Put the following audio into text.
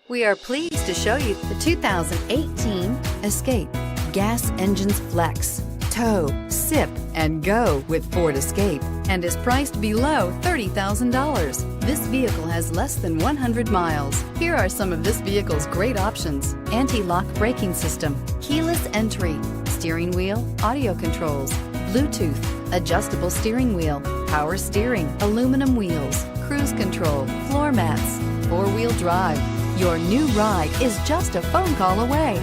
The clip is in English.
We are pleased to show you the 2018 Escape. Gas engines flex, tow, sip, and go with Ford Escape, and is priced below $30,000. This vehicle has less than 100 miles. Here are some of this vehicle's great options: anti-lock braking system, keyless entry, steering wheel audio controls, Bluetooth, adjustable steering wheel, power steering, aluminum wheels, cruise control, floor mats, four-wheel drive. Your new ride is just a phone call away.